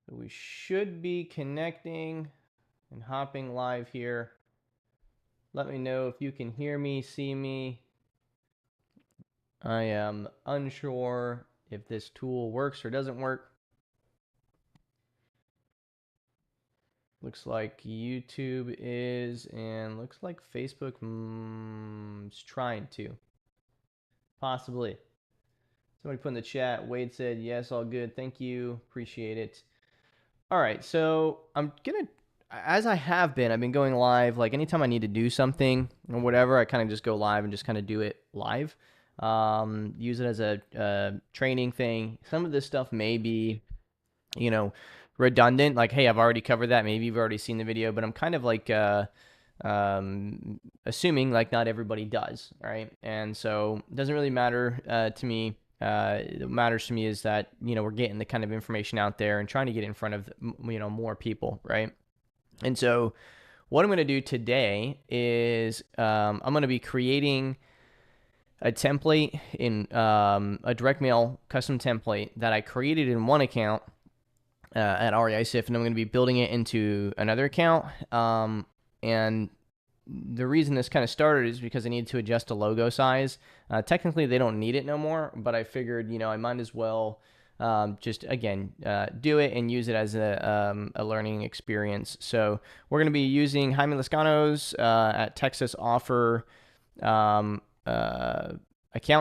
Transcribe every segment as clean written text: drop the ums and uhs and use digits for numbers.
So we should be connecting and hopping live here. Let me know if you can hear me, see me. I am unsure if this tool works or doesn't work. Looks like YouTube is, and looks like Facebook is trying to. Possibly. Somebody put in the chat, Wade said, yes, all good. Thank you. Appreciate it. All right, so I'm going to, as I have been, I've been going live. Like anytime I need to do something or whatever, I kind of just go live and just kind of do it live. Use it as a training thing. Some of this stuff may be, redundant. Like, hey, I've already covered that. Maybe you've already seen the video, but I'm kind of like assuming like not everybody does, right? And so it doesn't really matter to me. What matters to me is that, we're getting the kind of information out there and trying to get in front of, more people, right? And so what I'm going to do today is I'm going to be creating a template in a direct mail custom template that I created in one account at REISIF, and I'm going to be building it into another account. And the reason this kind of started is because I needed to adjust a logo size. Technically, they don't need it no more, but I figured, I might as well just, again, do it and use it as a learning experience. So we're going to be using Jaime Lascano's at Texas Offer account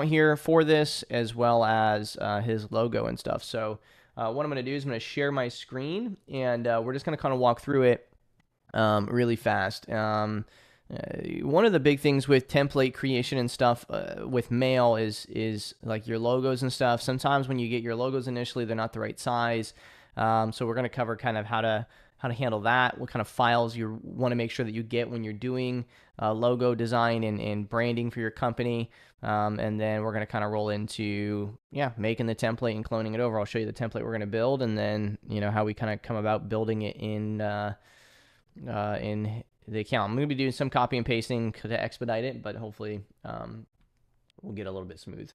here for this, as well as his logo and stuff. So what I'm going to do is I'm going to share my screen, and we're just going to kind of walk through it really fast. One of the big things with template creation and stuff with mail is like your logos and stuff. Sometimes when you get your logos initially, they're not the right size. So we're going to cover kind of how to handle that, what kind of files you want to make sure that you get when you're doing logo design and branding for your company. And then we're going to kind of roll into, making the template and cloning it over. I'll show you the template we're going to build, and then, how we kind of come about building it in the account. I'm going to be doing some copy and pasting to expedite it, but hopefully we'll get a little bit smooth.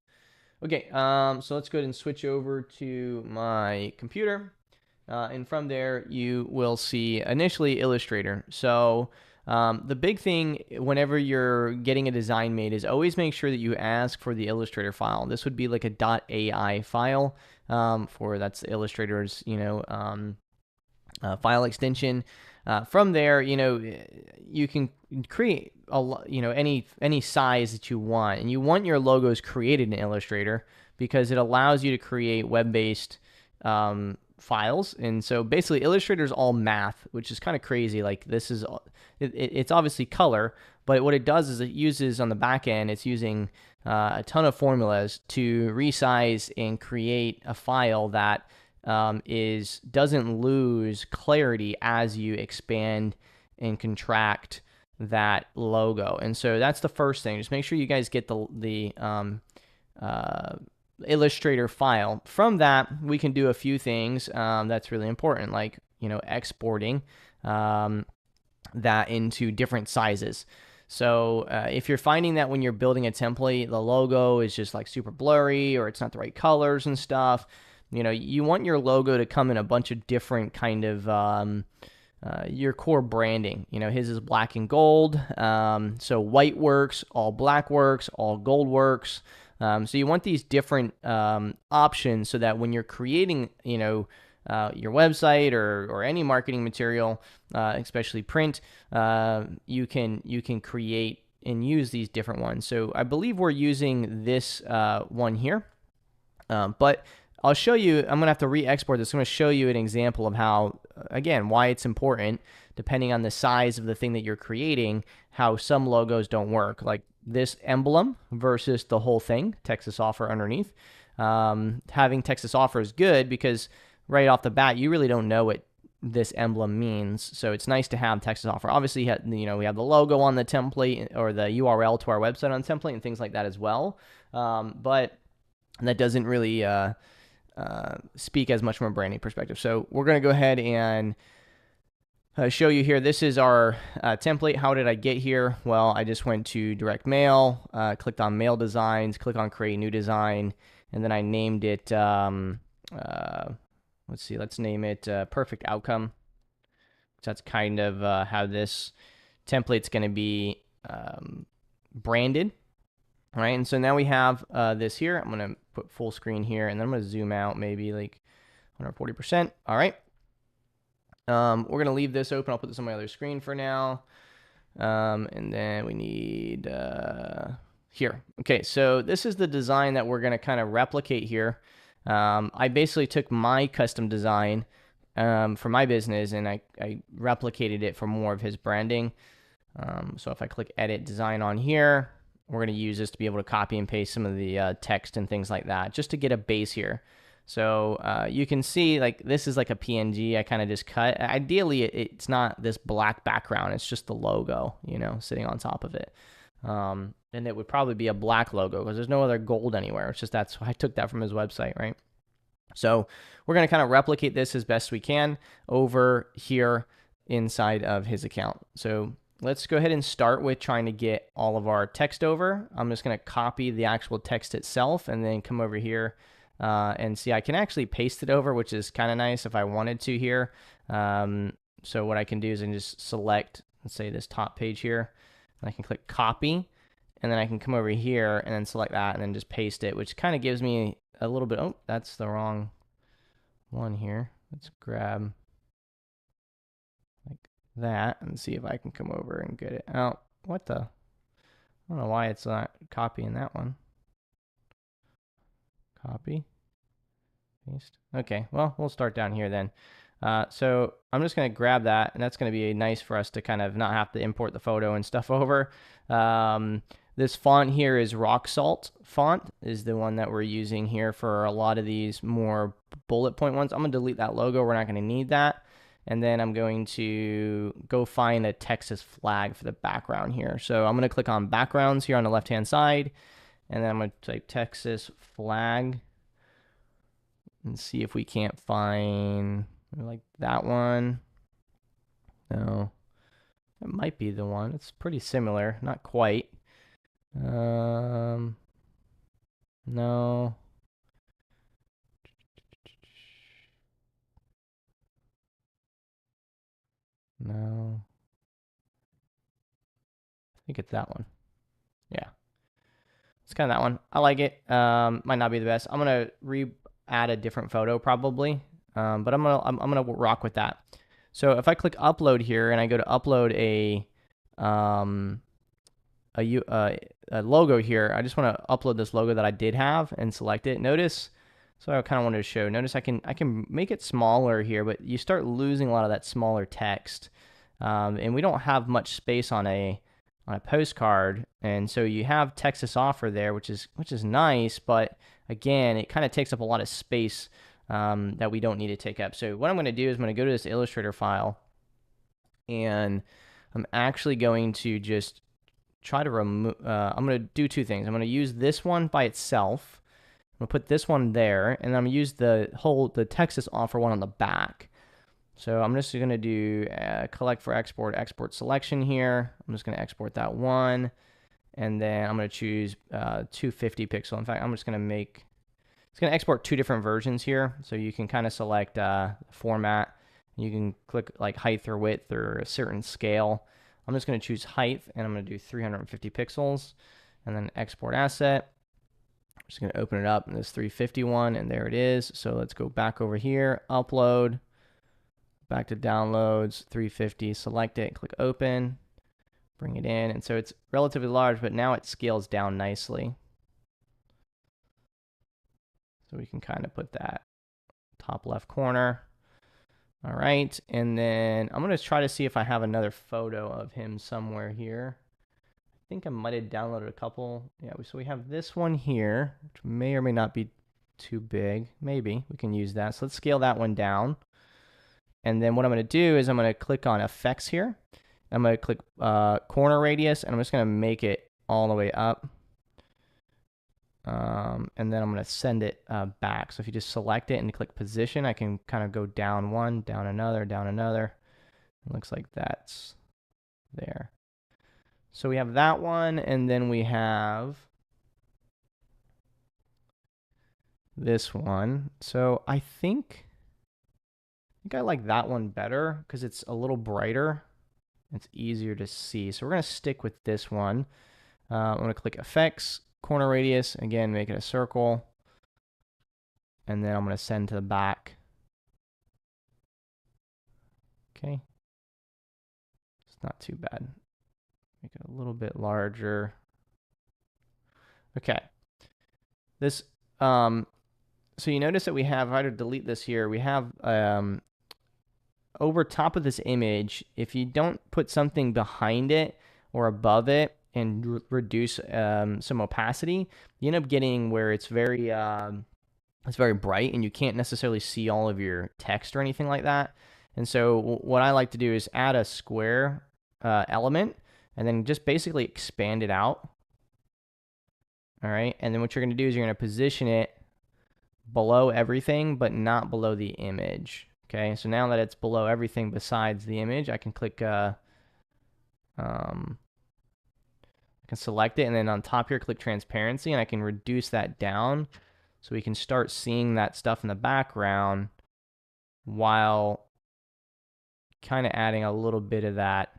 Okay, so let's go ahead and switch over to my computer. And from there, you will see initially Illustrator. So the big thing whenever you're getting a design made is always make sure that you ask for the Illustrator file. This would be like a .ai file that's Illustrator's, file extension. From there, you can create any size that you want, and you want your logos created in Illustrator because it allows you to create web-based files. And so basically Illustrator is all math, which is kind of crazy. Like this is it's obviously color, but what it does is it uses on the back end, it's using a ton of formulas to resize and create a file that doesn't lose clarity as you expand and contract that logo. And so that's the first thing. Just make sure you guys get the Illustrator file. From that, we can do a few things that's really important, like exporting that into different sizes. So if you're finding that when you're building a template, the logo is just like super blurry or it's not the right colors and stuff, you want your logo to come in a bunch of different kind of your core branding. His is black and gold. So white works, all black works, all gold works. So you want these different options so that when you're creating, your website or any marketing material, especially print, you can create and use these different ones. So I believe we're using this one here, but I'll show you. I'm going to have to re-export this. I'm going to show you an example of how, again, why it's important, depending on the size of the thing that you're creating, how some logos don't work. Like this emblem versus the whole thing, Texas Offer underneath. Having Texas Offer is good because right off the bat, you really don't know what this emblem means. So it's nice to have Texas Offer. Obviously, we have the logo on the template or the URL to our website on the template and things like that as well. But that doesn't really speak as much from a branding perspective. So we're going to go ahead and show you here. This is our template. How did I get here? Well, I just went to direct mail, clicked on mail designs, click on create new design, and then I named it, let's let's see, let's name it Perfect Outcome. That's kind of how this template's going to be branded. All right, and so now we have this here. I'm going to put full screen here, and then I'm going to zoom out maybe like 140%. All right. We're going to leave this open. I'll put this on my other screen for now. And then we need here. Okay, so this is the design that we're going to kind of replicate here. I basically took my custom design for my business, and I replicated it for more of his branding. So if I click edit design on here, we're going to use this to be able to copy and paste some of the text and things like that, just to get a base here. So you can see like this is like a PNG I kind of just cut. Ideally, it's not this black background. It's just the logo, you know, sitting on top of it. And it would probably be a black logo because there's no other gold anywhere. It's just that's I took that from his website, right? So we're going to kind of replicate this as best we can over here inside of his account. So let's go ahead and start with trying to get all of our text over. I'm just going to copy the actual text itself and then come over here and see I can actually paste it over, which is kind of nice if I wanted to here. So what I can do is I can just select, let's say this top page here, and I can click copy, and then I can come over here and then select that and then just paste it, which kind of gives me a little bit, oh, that's the wrong one here. Let's grab like that and see if I can come over and get it out. What the? I don't know why it's not copying that one. Copy, paste. Okay, well, we'll start down here then. So I'm just going to grab that, and that's going to be nice for us to kind of not have to import the photo and stuff over. This font here is Rock Salt font, is the one that we're using here for a lot of these more bullet point ones. I'm going to delete that logo. We're not going to need that. And then I'm going to go find a Texas flag for the background here. So I'm going to click on backgrounds here on the left-hand side, and then I'm going to type Texas flag and see if we can't find like that one. No, it might be the one. It's pretty similar, not quite. No. No. I think it's that one. Yeah. It's kind of that one. I like it. Might not be the best. I'm gonna add a different photo probably. But I'm gonna rock with that. So if I click upload here and I go to upload a logo here, I just want to upload this logo that I did have and select it. Notice, so I kind of wanted to show. Notice I can make it smaller here, but you start losing a lot of that smaller text, and we don't have much space on a postcard, and so you have Texas offer there, which is nice, but again, it kind of takes up a lot of space that we don't need to take up. So what I'm going to do is I'm going to go to this Illustrator file, and I'm actually going to just try to remove, I'm going to do two things. I'm going to use this one by itself. I'm going to put this one there, and I'm going to use the Texas offer one on the back. So I'm just going to do collect for export selection here. I'm just going to export that one, and then I'm going to choose 250 pixel. In fact, I'm just going to make, it's going to export two different versions here. So you can kind of select format. You can click like height or width or a certain scale. I'm just going to choose height, and I'm going to do 350 pixels, and then export asset. I'm just going to open it up in this 351, and there it is. So let's go back over here, upload, back to downloads, 350, select it, click open, bring it in. And so it's relatively large, but now it scales down nicely. So we can kind of put that top left corner. All right, and then I'm going to try to see if I have another photo of him somewhere here. I think I might have downloaded a couple. Yeah, so we have this one here, which may or may not be too big. Maybe we can use that. So let's scale that one down. And then what I'm going to do is I'm going to click on effects here. I'm going to click corner radius, and I'm just going to make it all the way up. And then I'm going to send it back. So if you just select it and click position, I can kind of go down one, down another, down another. It looks like that's there. So we have that one, and then we have this one. So I think think I like that one better because it's a little brighter. It's easier to see. So we're going to stick with this one. I'm going to click Effects, Corner Radius. Again, make it a circle. And then I'm going to send to the back. Okay. It's not too bad. Make it a little bit larger. Okay. This, so you notice that we have, if I were to delete this here, we have over top of this image, if you don't put something behind it or above it and reduce some opacity, you end up getting where it's very bright and you can't necessarily see all of your text or anything like that. And so what I like to do is add a square element and then just basically expand it out. All right, and then what you're going to do is you're going to position it below everything, but not below the image. Okay, so now that it's below everything besides the image, I can click, I can select it, and then on top here, click transparency, and I can reduce that down so we can start seeing that stuff in the background while kind of adding a little bit of that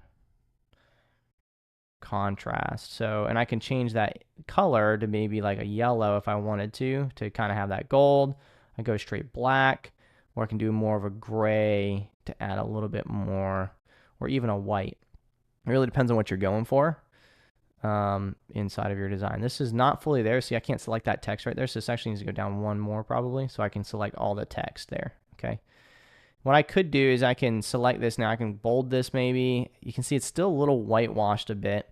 contrast. So, and I can change that color to maybe like a yellow if I wanted to kind of have that gold. I go straight black, or I can do more of a gray to add a little bit more, or even a white. It really depends on what you're going for inside of your design. This is not fully there. See, I can't select that text right there. So this actually needs to go down one more probably, so I can select all the text there. Okay. What I could do is I can select this now. I can bold this maybe. You can see it's still a little whitewashed a bit.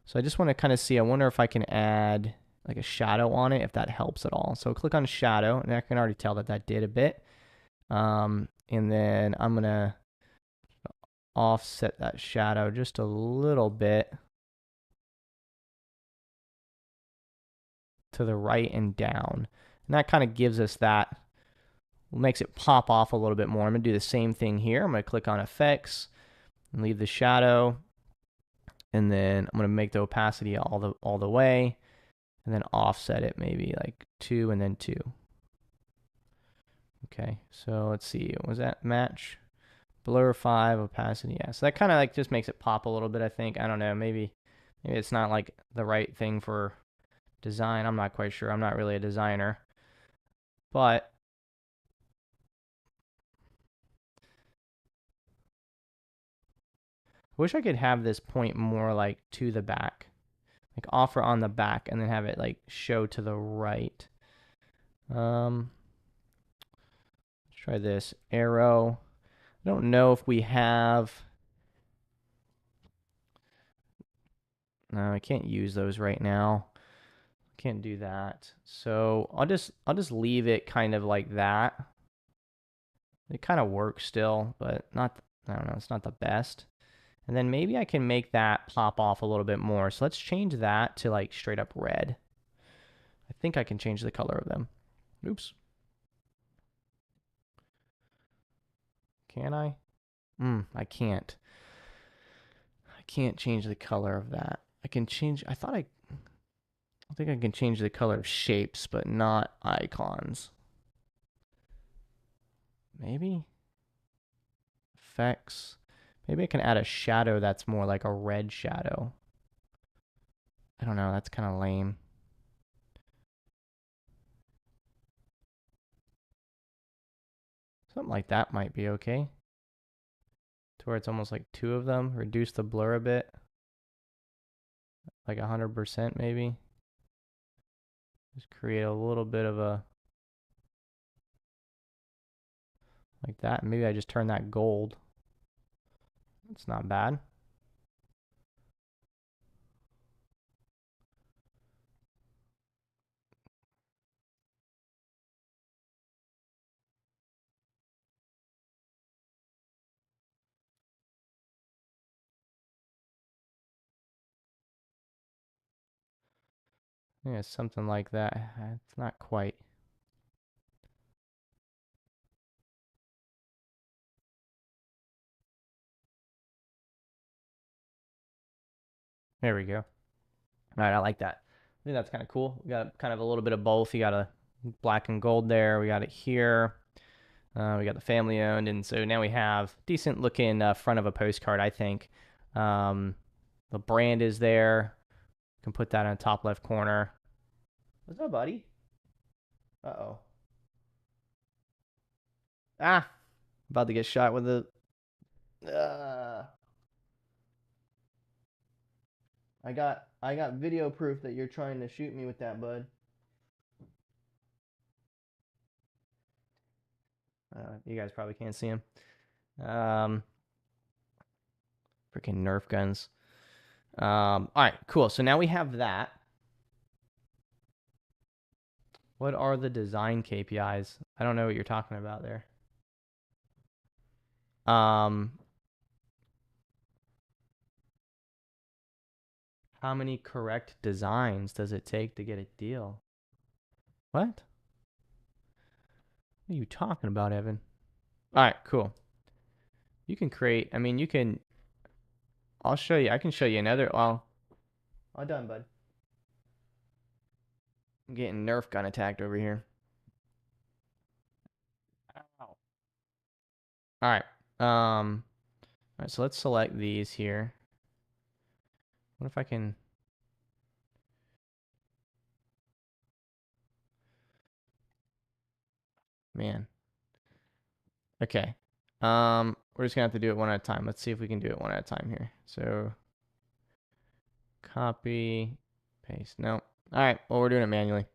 So I just want to kind of see, I wonder if I can add like a shadow on it, if that helps at all. So click on shadow, and I can already tell that that did a bit. And then I'm going to offset that shadow just a little bit to the right and down. And that kind of gives us that, makes it pop off a little bit more. I'm going to do the same thing here. I'm going to click on effects and leave the shadow. And then I'm going to make the opacity all the way, and then offset it maybe like 2 and then 2. Okay, so let's see. Was that match? Blur 5, opacity, yeah. So that kind of like just makes it pop a little bit, I think. I don't know, maybe it's not like the right thing for design. I'm not quite sure. I'm not really a designer. But I wish I could have this point more like to the back. Like offer on the back and then have it like show to the right. Let's try this. Arrow. I don't know if we have. No, I can't use those right now. Can't do that. So I'll just leave it kind of like that. It kind of works still, but not, I don't know, it's not the best. And then maybe I can make that pop off a little bit more. So let's change that to like straight up red. I think I can change the color of them. Oops. Can I? I can't. I can't change the color of that. I can change, I think I can change the color of shapes, but not icons. Maybe? Effects. Maybe I can add a shadow that's more like a red shadow. I don't know, that's kind of lame. Something like that might be okay. To where it's almost like 2 of them. Reduce the blur a bit. Like 100% maybe. Just create a little bit of a, like that. Maybe I just turn that gold. It's not bad. Yeah, something like that. It's not quite. There we go. All right, I like that. I think that's kind of cool. We got kind of a little bit of both. You got a black and gold there. We got it here. We got the family owned, and so now we have decent looking front of a postcard, I think. Um, the brand is there. Can put that in the top left corner. What's up, buddy? Uh-oh. Ah, about to get shot with a. Uh, I got video proof that you're trying to shoot me with that, bud. You guys probably can't see him. Um, Freaking Nerf guns. All right, cool. So now we have that. What are the design KPIs? I don't know what you're talking about there. Um, how many correct designs does it take to get a deal? What? What are you talking about, Evan? All right, cool. You can create, I mean, you can, I'll show you, I can show you another, well, all done, bud. I'm getting Nerf gun attacked over here. Ow. All right. All right, so let's select these here. What if I can? Man. Okay. We're just gonna have to do it one at a time. Let's see if we can do it one at a time here. So copy, paste. No. All right. Well, we're doing it manually.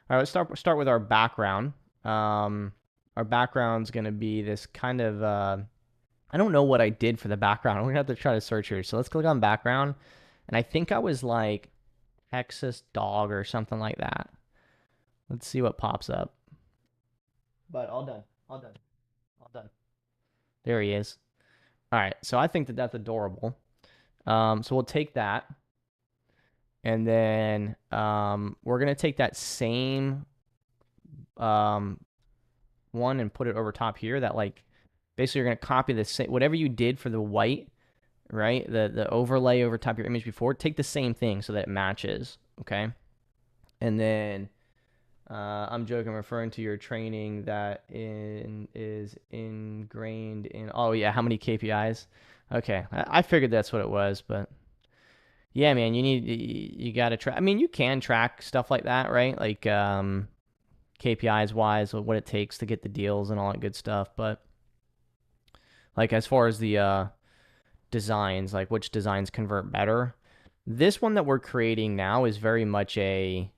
All right. Let's start with our background. Our background's gonna be this kind of. I don't know what I did for the background. We're gonna have to try to search here. So let's click on background, and I think I was like Texas dog or something like that. Let's see what pops up. But all done. All done. All done. There he is. All right. So I think that that's adorable. So we'll take that. And then we're going to take that same one and put it over top here. That like basically you're going to copy the same, whatever you did for the white, right? The overlay over top of your image before, take the same thing so that it matches. Okay. And then I'm joking, referring to your training that is ingrained in. Oh yeah, how many KPIs? Okay, I figured that's what it was, but yeah, man, you got to track. I mean, you can track stuff like that, right? Like KPIs wise, what it takes to get the deals and all that good stuff. But like as far as the designs, like which designs convert better, this one that we're creating now is very much a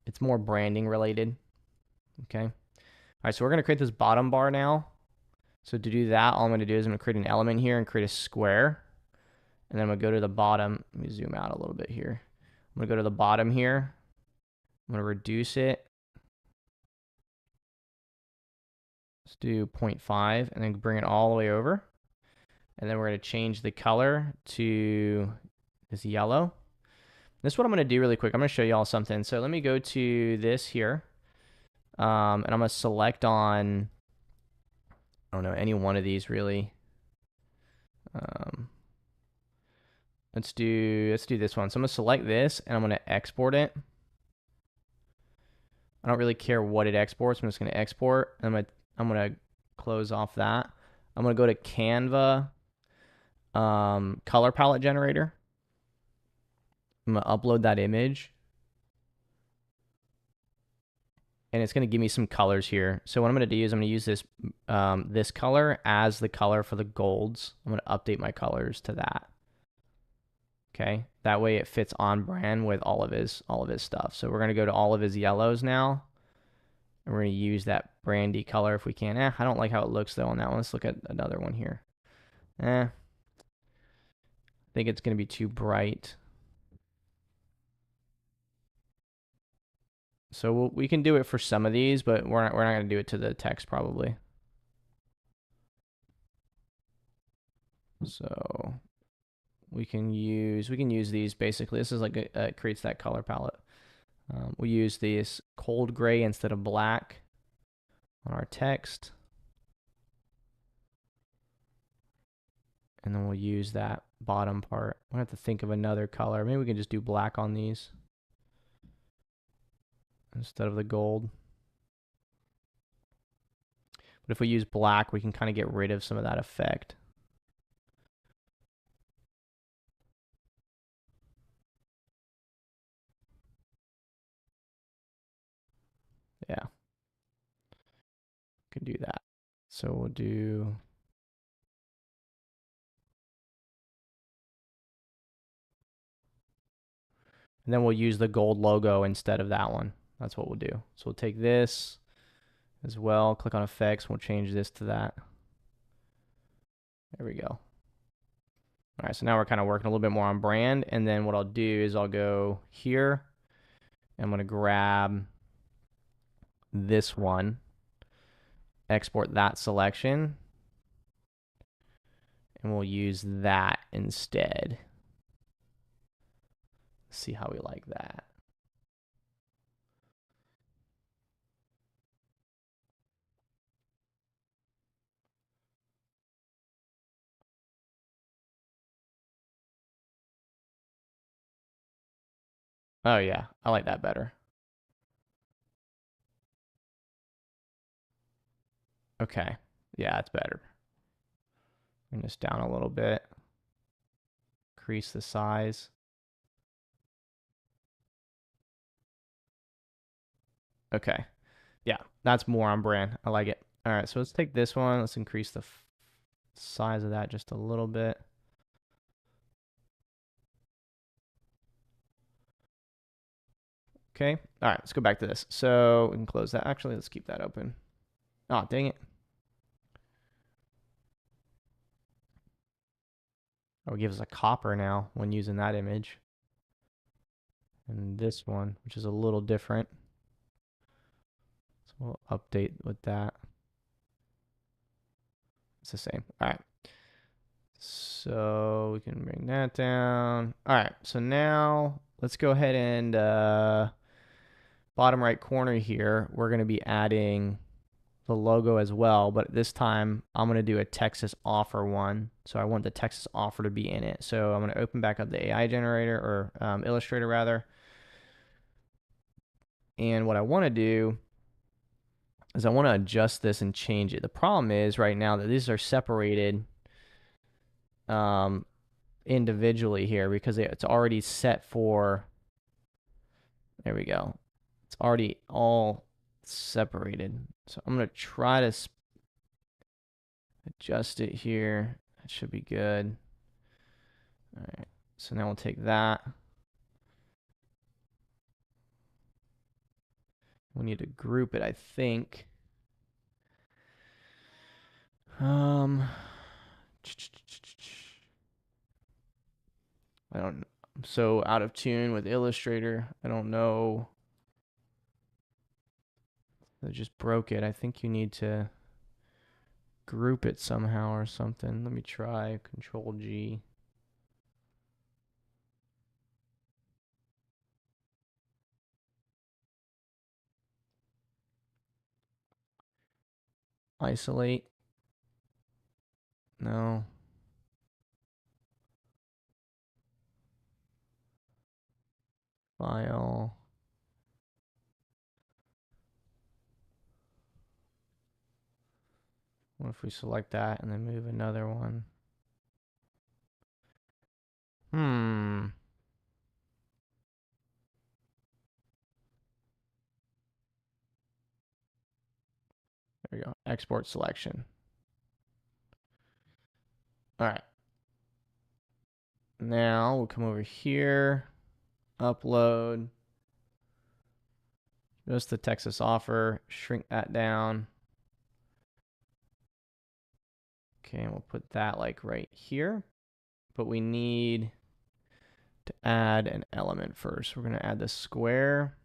it's more branding related. Okay. All right, so we're going to create this bottom bar now. So to do that, all I'm going to do is I'm going to create an element here and create a square. And then I'm going to go to the bottom. Let me zoom out a little bit here. I'm going to go to the bottom here. I'm going to reduce it. Let's do 0.5 and then bring it all the way over. And then we're going to change the color to this yellow. This is what I'm going to do really quick. I'm going to show you all something. So let me go to this here. And I'm going to select on, I don't know, any one of these really. Let's do this one. So I'm going to select this and I'm going to export it. I don't really care what it exports. I'm just going to export. I'm going to close off that. I'm going to go to Canva color palette generator. I'm going to upload that image. And it's going to give me some colors here. So what I'm going to do is I'm going to use this this color as the color for the golds. I'm going to update my colors to that. Okay, that way it fits on brand with all of his stuff. So we're going to go to all of his yellows now. And we're going to use that brandy color if we can. I don't like how it looks though on that one. Let's look at another one here. I think it's going to be too bright. So we can do it for some of these, but we're not going to do it to the text probably. So we can use these basically. This is like it creates that color palette. We use this cold gray instead of black on our text. And then we'll use that bottom part. We'll have to think of another color. Maybe we can just do black on these instead of the gold. But if we use black, we can kind of get rid of some of that effect. Yeah, can do that. So we'll do, and then we'll use the gold logo instead of that one. That's what we'll do. So we'll take this as well, click on effects, we'll change this to that. There we go. All right, so now we're kind of working a little bit more on brand, and then what I'll do is I'll go here, I'm gonna grab this one, export that selection, and we'll use that instead. See how we like that. Oh yeah, I like that better. Okay, yeah, it's better. Bring this down a little bit, increase the size. Okay, yeah, that's more on brand. I like it. All right, so let's take this one. Let's increase the size of that just a little bit. Okay, all right, let's go back to this. So we can close that. Actually, let's keep that open. Oh, dang it. Oh, it gives us a copper now when using that image. And this one, which is a little different. So we'll update with that. It's the same. All right. So we can bring that down. All right. So now let's go ahead and bottom right corner here, we're going to be adding the logo as well, but this time I'm going to do a Texas offer one. So I want the Texas offer to be in it. So I'm going to open back up the AI generator or Illustrator rather. And what I want to do is I want to adjust this and change it. The problem is right now that these are separated individually here because it's already set for, there we go. It's already all separated. So I'm going to try to adjust it here. That should be good. All right. So now we'll take that. We need to group it, I think. I don't, I'm so out of tune with Illustrator. I don't know. I just broke it. I think you need to group it somehow or something. Let me try Control G. Isolate. No. File. What if we select that and then move another one? Hmm. There we go. Export selection. All right. Now we'll come over here, upload just the Texas offer, shrink that down. Okay, and we'll put that like right here. But we need to add an element first. We're going to add the square.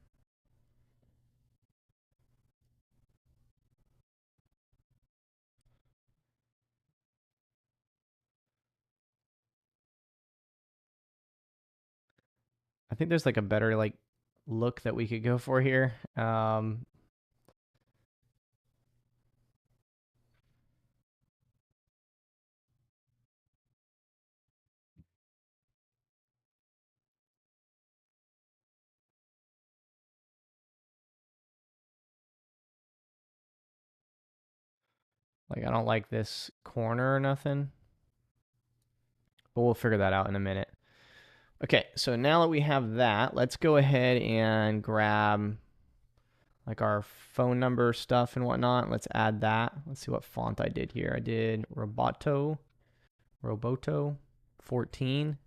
I think there's like a better like look that we could go for here. Like, I don't like this corner or nothing, but we'll figure that out in a minute. Okay, so now that we have that, let's go ahead and grab like our phone number stuff and whatnot. Let's add that. Let's see what font I did here. I did Roboto 14.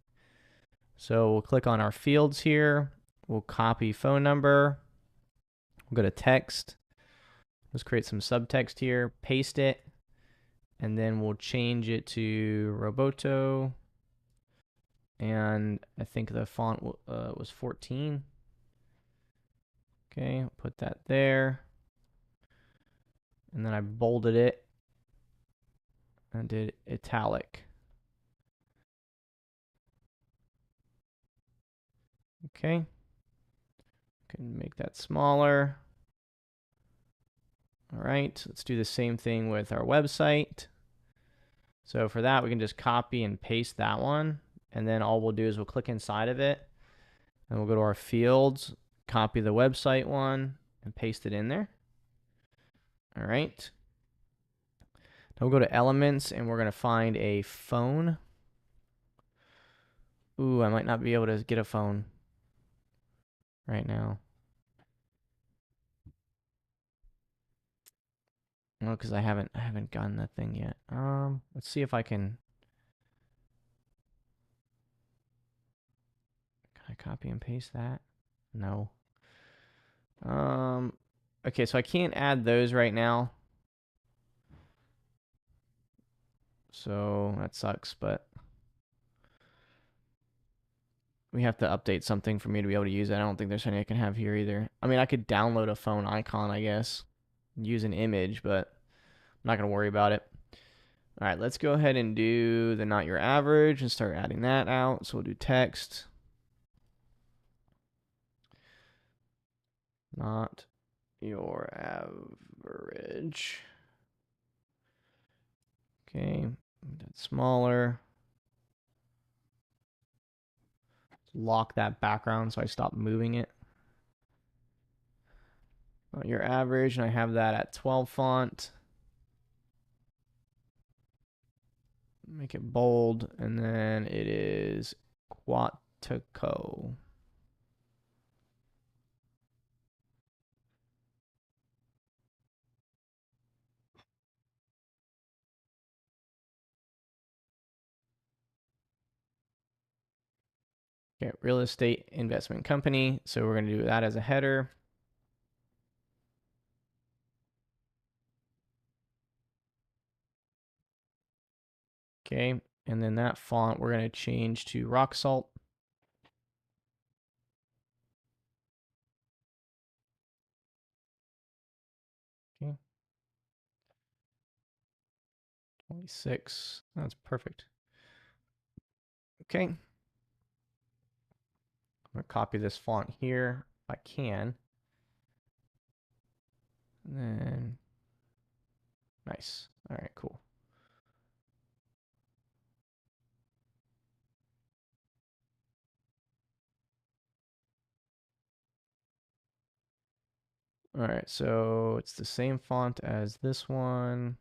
So we'll click on our fields here. We'll copy phone number. We'll go to text. Let's create some subtext here, paste it, and then we'll change it to Roboto. And I think the font was 14. Okay, put that there. And then I bolded it and did italic. Okay. Can make that smaller. All right, let's do the same thing with our website. So for that, we can just copy and paste that one. And then all we'll do is we'll click inside of it and we'll go to our fields, copy the website one and paste it in there. All right. Now we'll go to elements and we're going to find a phone. Ooh, I might not be able to get a phone right now. No, because I haven't gotten that thing yet. Let's see if I can. Can I copy and paste that? No. Okay, so I can't add those right now. So that sucks, but we have to update something for me to be able to use it. I don't think there's anything I can have here either. I mean, I could download a phone icon, I guess, use an image, but I'm not going to worry about it. All right, let's go ahead and do the not your average and start adding that out. So we'll do text. Not your average. Okay, that's smaller. Lock that background so I stop moving it. Not your average, and I have that at 12 font. Make it bold, and then it is Quatico. Okay, real estate investment company. So we're going to do that as a header. Okay, and then that font we're going to change to rock salt. Okay. 26. That's perfect. Okay. I'm going to copy this font here if I can. And then, nice. All right, cool. All right, so it's the same font as this one.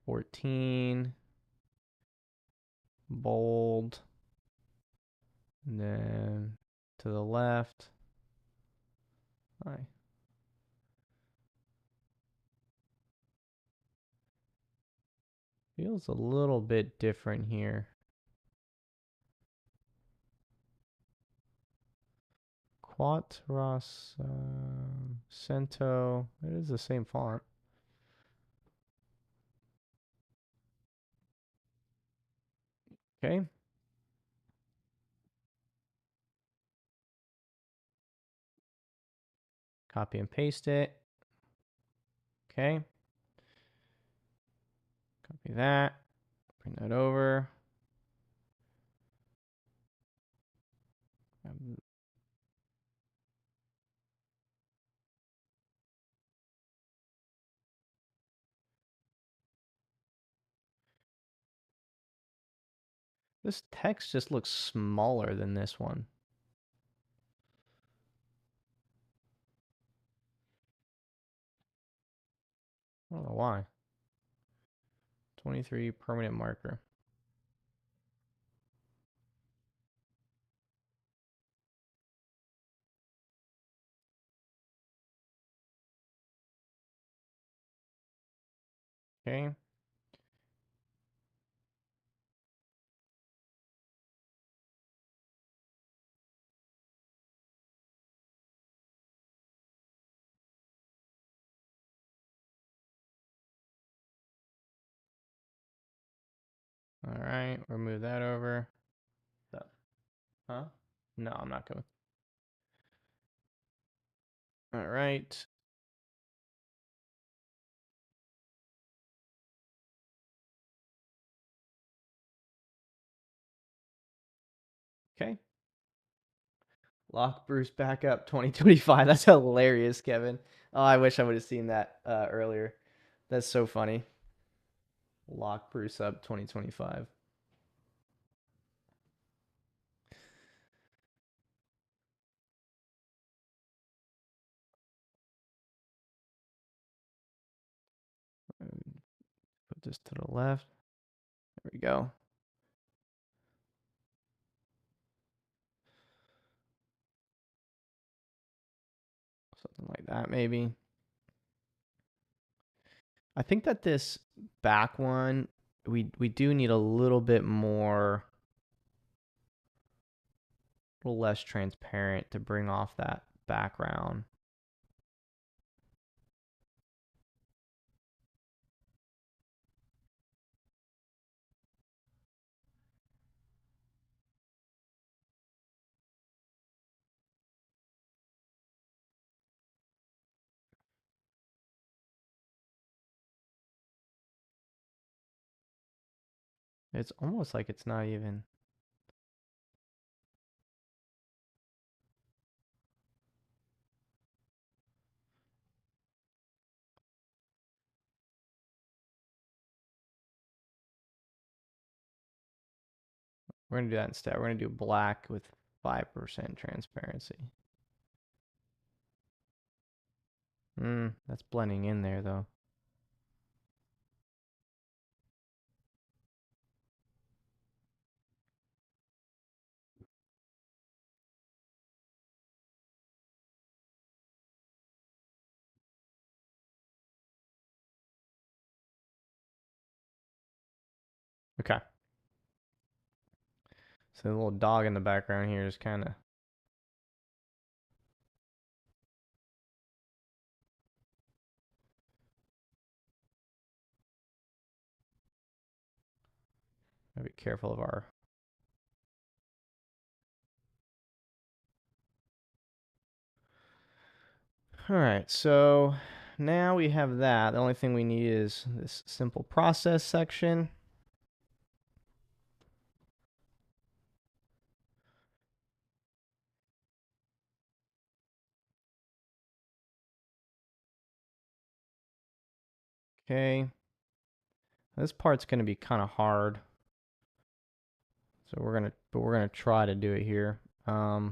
14. Bold. And then to the left. Hi. Feels a little bit different here. Quatros Cento. It is the same font. Okay. Copy and paste it. Okay. Copy that. Bring that over. This text just looks smaller than this one. I don't know why. 23 permanent marker. Okay. All right, we'll move that over. Huh? No, I'm not coming. All right. Okay. Lock Bruce back up 2025. That's hilarious, Kevin. Oh, I wish I would have seen that earlier. That's so funny. Lock Bruce up 2025. Put this to the left. There we go. Something like that, maybe. I think that this back one, we do need a little bit more, a little less transparent to bring off that background. It's almost like it's not even. We're going to do that instead. We're going to do black with 5% transparency. That's blending in there, though. Okay. So the little dog in the background here is kind of. Gotta be careful of our. All right, so now we have that. The only thing we need is this simple process section. Okay. This part's going to be kind of hard. So we're gonna try to do it here. I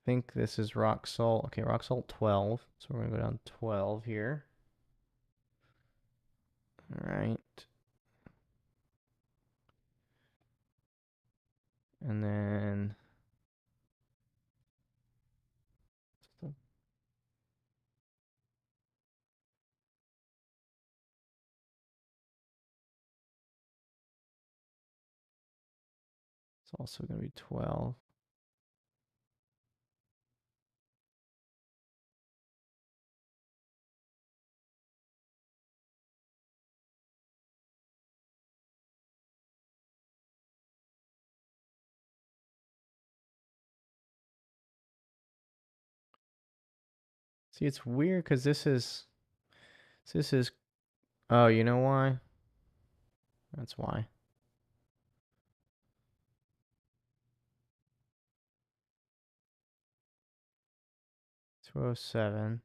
think this is rock salt. Okay, rock salt 12. So we're gonna go down 12 here. All right. And then it's also gonna be 12. See, it's weird because this is. Oh, you know why? That's why. 207.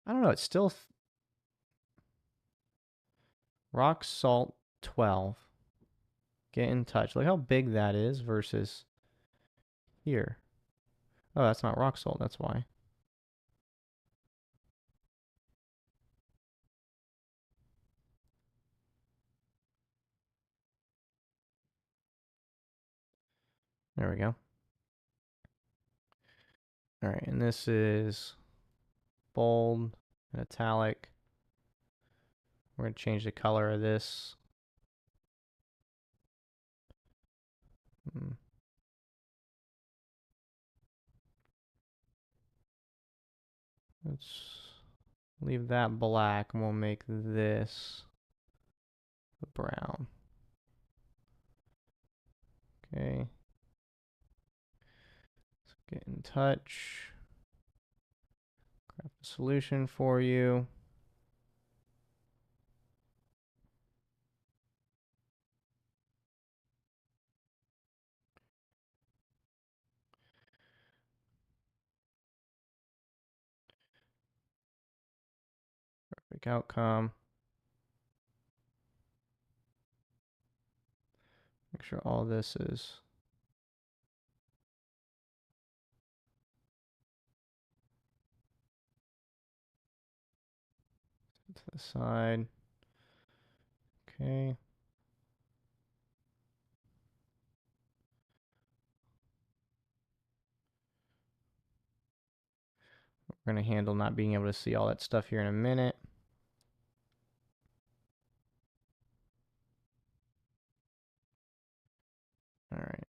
I don't know. It's still rock salt 12. Get in touch. Look how big that is versus here. Oh, that's not rock salt. That's why. There we go. All right, and this is bold and italic. We're going to change the color of this. Let's leave that black and we'll make this the brown. Okay. Let's get in touch. Craft a solution for you. Perfect outcome. Make sure all this is to the side. Okay. We're going to handle not being able to see all that stuff here in a minute. All right.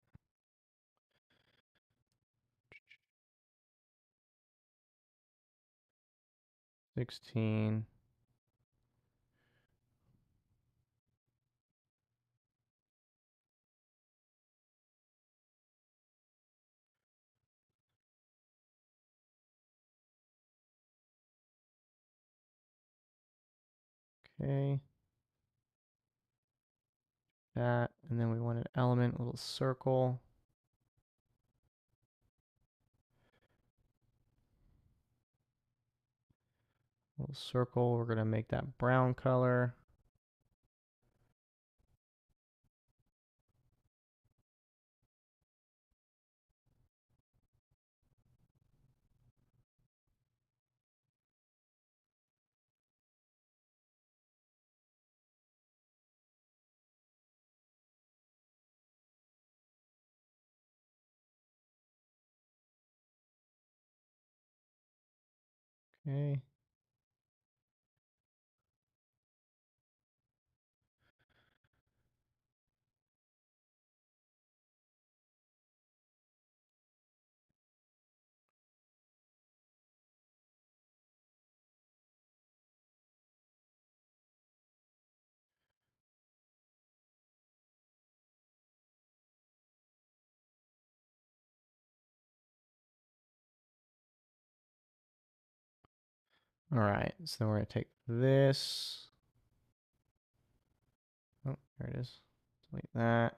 16. Okay. That, and then we want an element, a little circle. Little circle, we're going to make that brown color. Okay. All right, so we're going to take this. Oh, there it is. Delete that.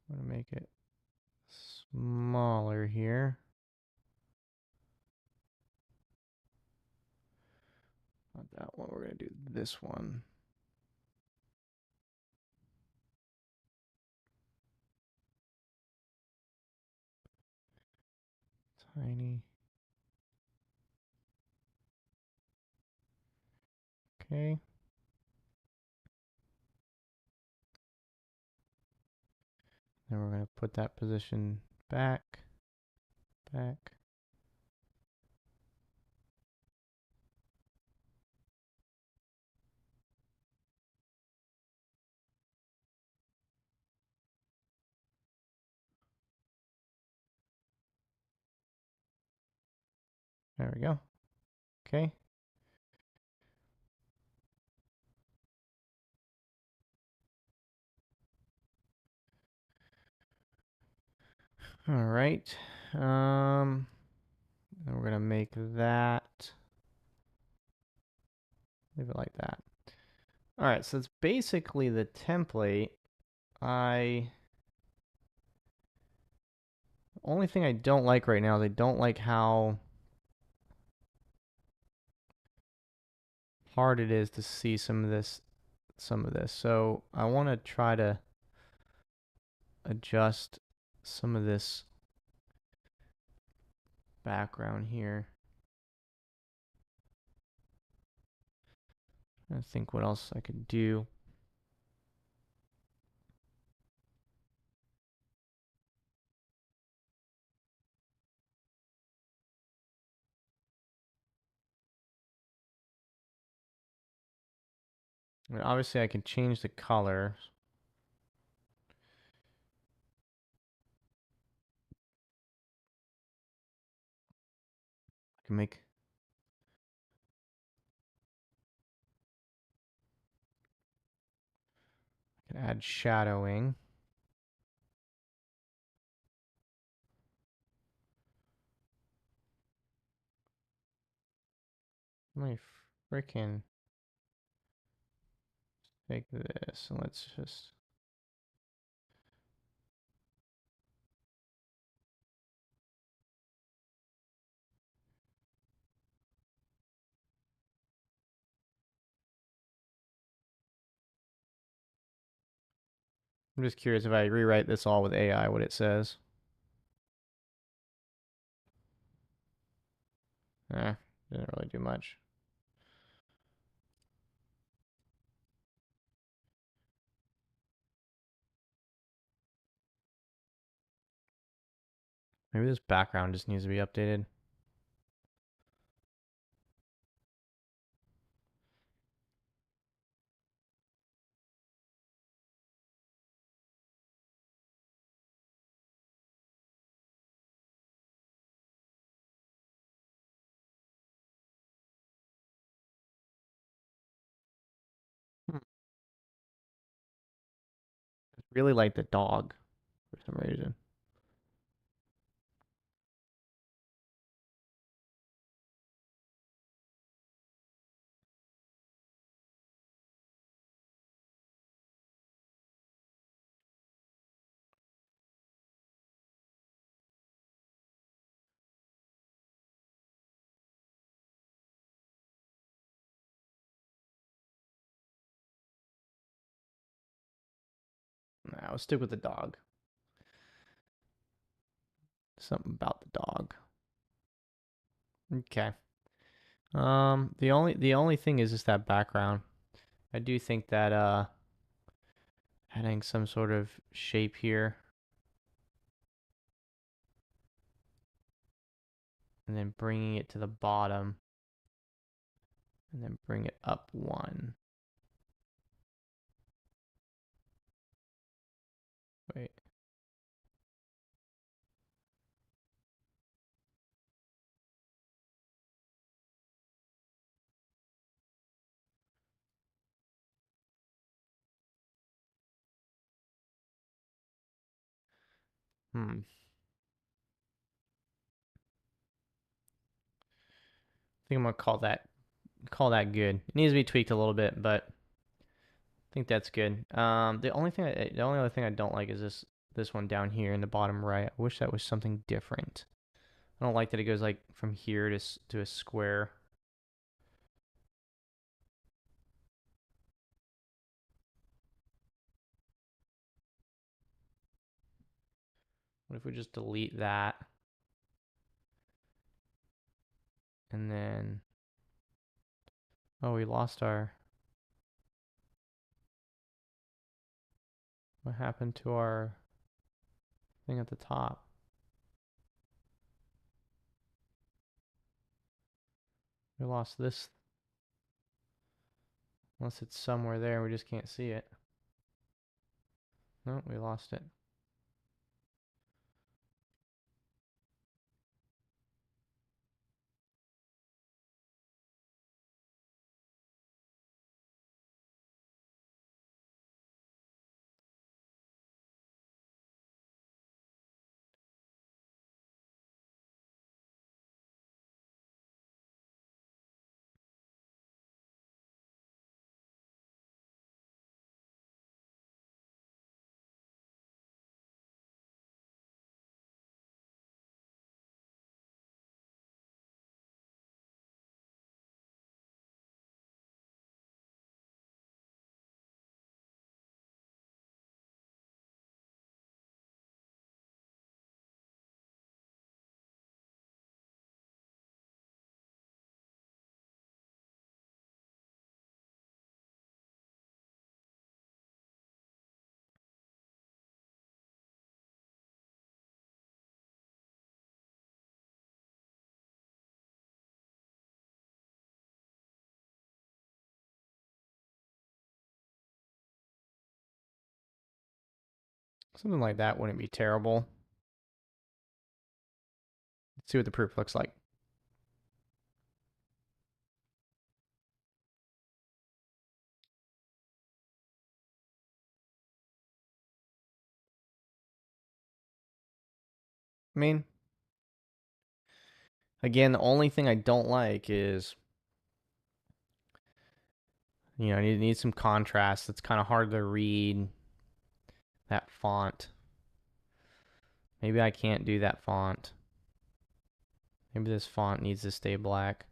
I'm going to make it smaller here. Not that one. We're going to do this one. Tiny. Okay. Then we're going to put that position back, back. There we go. Okay. All right. Then we're going to make that. Leave it like that. All right, so it's basically the template. The only thing I don't like right now is I don't like how hard it is to see some of this some of this. So I want to try to adjust some of this background here. I think what else I could do. I mean, obviously, I can change the color. I can make. I can add shadowing. Let me freaking take this and let's just. I'm just curious if I rewrite this all with AI, what it says. Didn't really do much. Maybe this background just needs to be updated. I really like the dog for some reason. Nah, I'll stick with the dog. Something about the dog. Okay. The only thing is just that background. I do think that adding some sort of shape here and then bringing it to the bottom and then bring it up one. Wait. I think I'm gonna call that good. It needs to be tweaked a little bit, but I think that's good. The only other thing I don't like is this one down here in the bottom right. I wish that was something different. I don't like that it goes like from here to a square. What if we just delete that? And then, oh, we lost our, what happened to our thing at the top? We lost this, unless it's somewhere there, we just can't see it. No, we lost it. Something like that wouldn't be terrible. Let's see what the proof looks like. I mean, again, the only thing I don't like is, you need some contrast. It's kind of hard to read that font. Maybe I can't do that font. Maybe this font needs to stay black.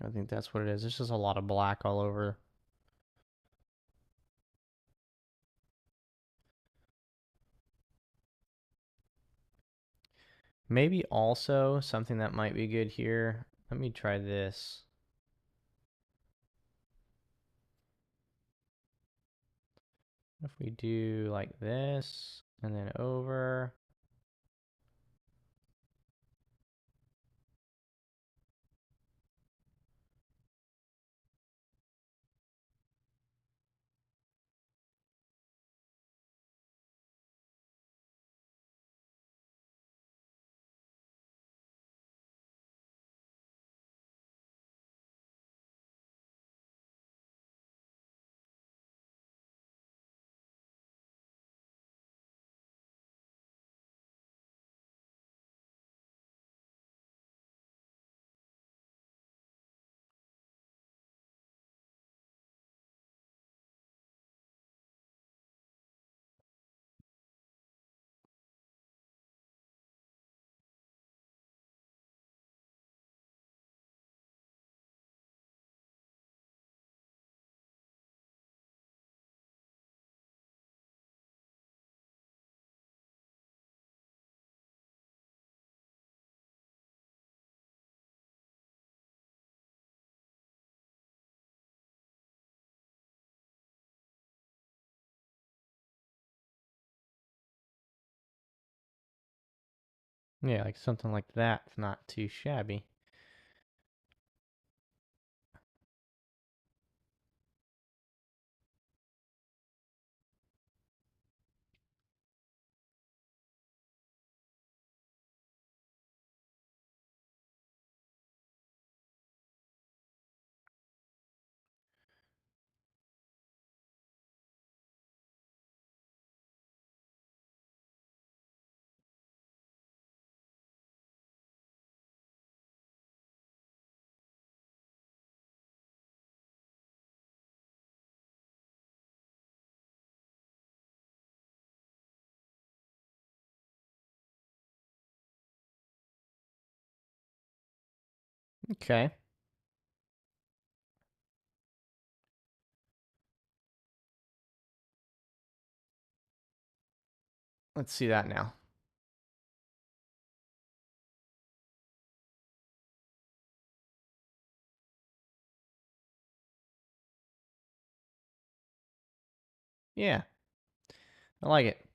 I think that's what it is. It's just a lot of black all over. Maybe also something that might be good here. Let me try this. If we do like this and then over. Yeah, like something like that. It's not too shabby. Okay. Let's see that now. Yeah, I like it.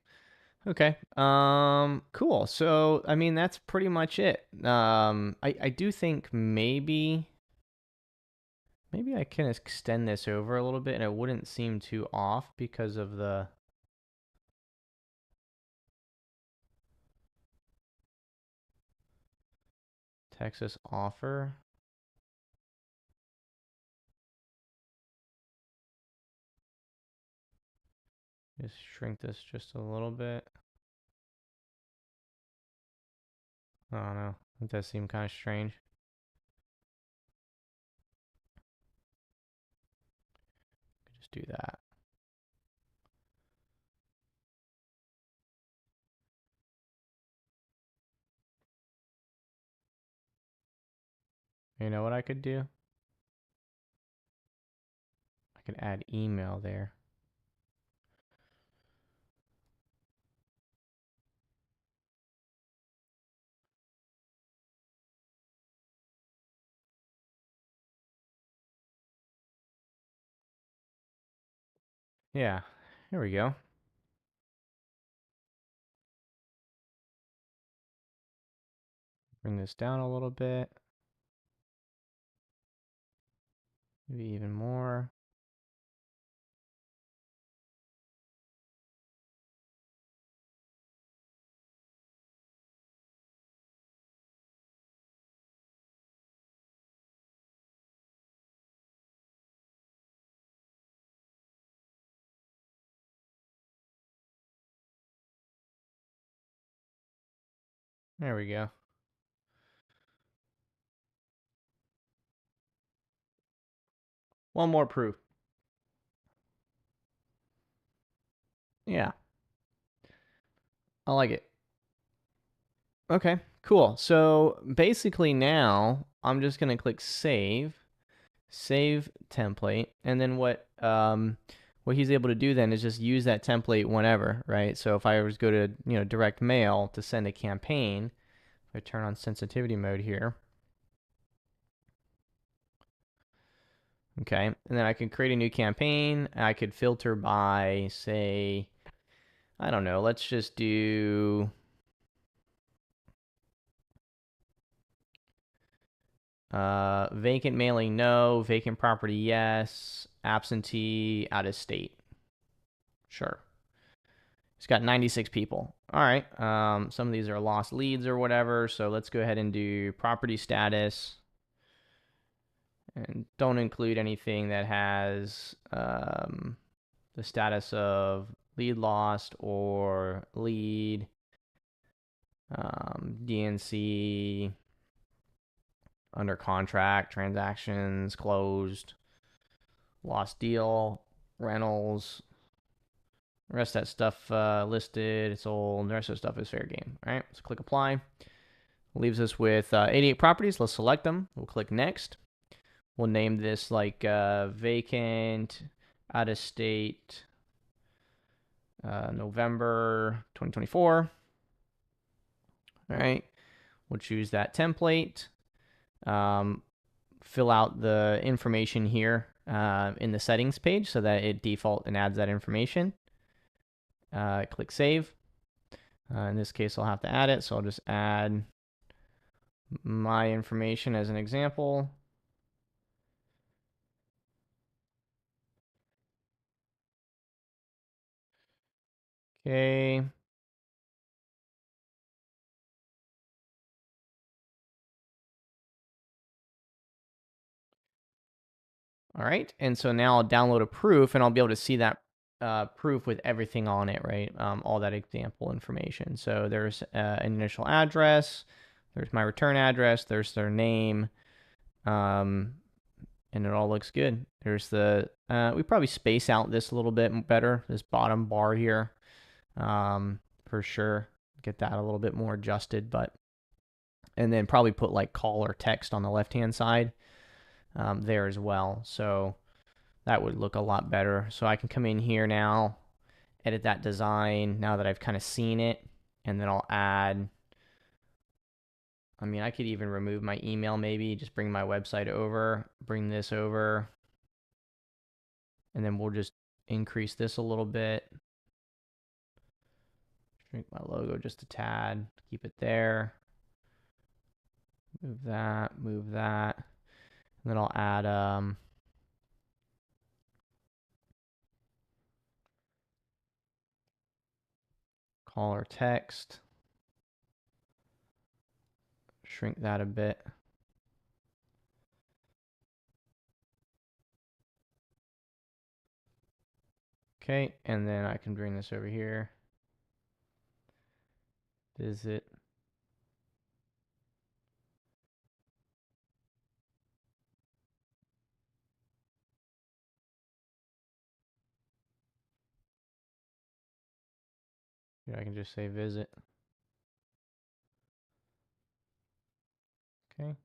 Okay. Cool. So, I mean, that's pretty much it. I do think maybe I can extend this over a little bit and it wouldn't seem too off because of the Texas offer. Just shrink this just a little bit. I don't know. It does seem kind of strange. Just do that. You know what I could do? I could add email there. Yeah, here we go. Bring this down a little bit. Maybe even more. There we go. One more proof. Yeah, I like it. Okay, cool. So basically now I'm just gonna click save template, and then what he's able to do then is just use that template whenever, right? So if I was go to direct mail to send a campaign, if I turn on sensitivity mode here, okay, and then I can create a new campaign. I could filter by, say, I don't know, let's just do vacant mailing, no. Vacant property, yes. Absentee, out of state. Sure. It's got 96 people. All right. Some of these are lost leads or whatever. So let's go ahead and do property status. And don't include anything that has the status of lead lost or lead, DNC, under contract, transactions, closed, lost deal, rentals. The rest of that stuff listed, sold, the rest of the stuff is fair game. All right, let's click apply. Leaves us with 88 properties. Let's select them. We'll click next. We'll name this like vacant, out of state, November 2024. All right, we'll choose that template. Fill out the information here in the settings page so that it default and adds that information. Click save. In this case, I'll have to add it, so I'll just add my information as an example. Okay. All right, and so now I'll download a proof, and I'll be able to see that proof with everything on it, right? All that example information. So there's an initial address, there's my return address, there's their name, and it all looks good. There's the, we probably space out this a little bit better, this bottom bar here, for sure. Get that a little bit more adjusted, and then probably put like call or text on the left-hand side there as well. So that would look a lot better. So I can come in here now, edit that design now that I've kind of seen it, and then I'll add, I mean, I could even remove my email maybe, just bring my website over, bring this over, and then we'll just increase this a little bit. Shrink my logo just a tad, keep it there. Move that, move that. And then I'll add call or text. Shrink that a bit. Okay, and then I can bring this over here. Visit. Here I can just say visit. Okay.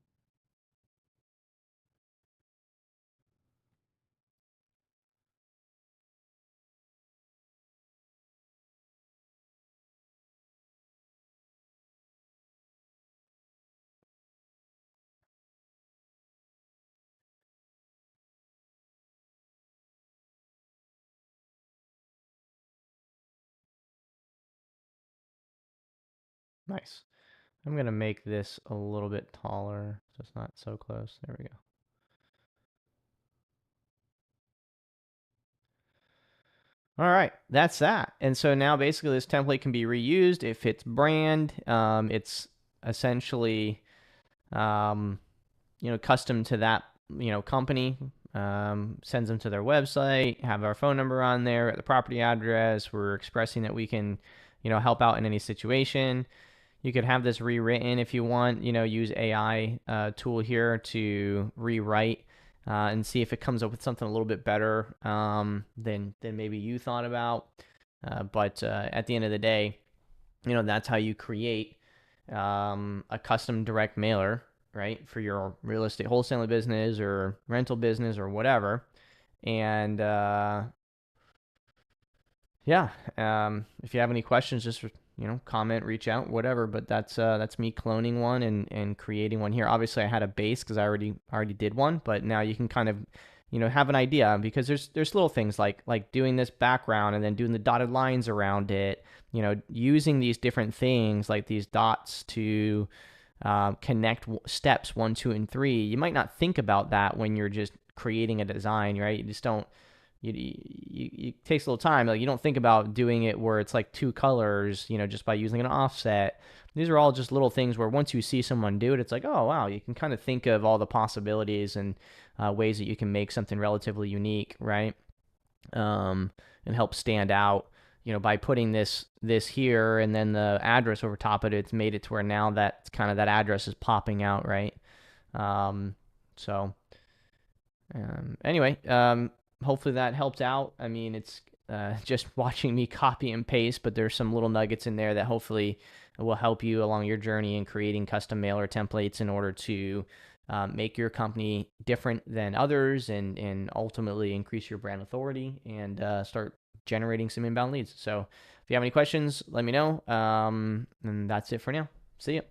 Nice. I'm going to make this a little bit taller so it's not so close. There we go. All right, that's that. And so now basically this template can be reused. It fits brand. It's essentially, um, custom to that, company. Sends them to their website, have our phone number on there, the property address. We're expressing that we can, help out in any situation. You could have this rewritten if you want, use AI tool here to rewrite and see if it comes up with something a little bit better than maybe you thought about. But at the end of the day, that's how you create a custom direct mailer, right, for your real estate wholesaling business or rental business or whatever. And yeah, if you have any questions, just comment, reach out, whatever. But that's me cloning one and creating one here. Obviously, I had a base because I already did one, but now you can kind of have an idea, because there's little things like doing this background and then doing the dotted lines around it. Using these different things like these dots to connect steps 1, 2, and 3. You might not think about that when you're just creating a design, right? You just don't. It takes a little time. Like, you don't think about doing it where it's like 2 colors, just by using an offset. These are all just little things where once you see someone do it, it's like, oh wow, you can kind of think of all the possibilities and ways that you can make something relatively unique, right? And help stand out. By putting this here and then the address over top of it, it's made it to where now that kind of that address is popping out, right? So anyway, hopefully that helped out. I mean, it's just watching me copy and paste, but there's some little nuggets in there that hopefully will help you along your journey in creating custom mailer templates in order to make your company different than others and ultimately increase your brand authority and start generating some inbound leads. So if you have any questions, let me know. And that's it for now. See ya.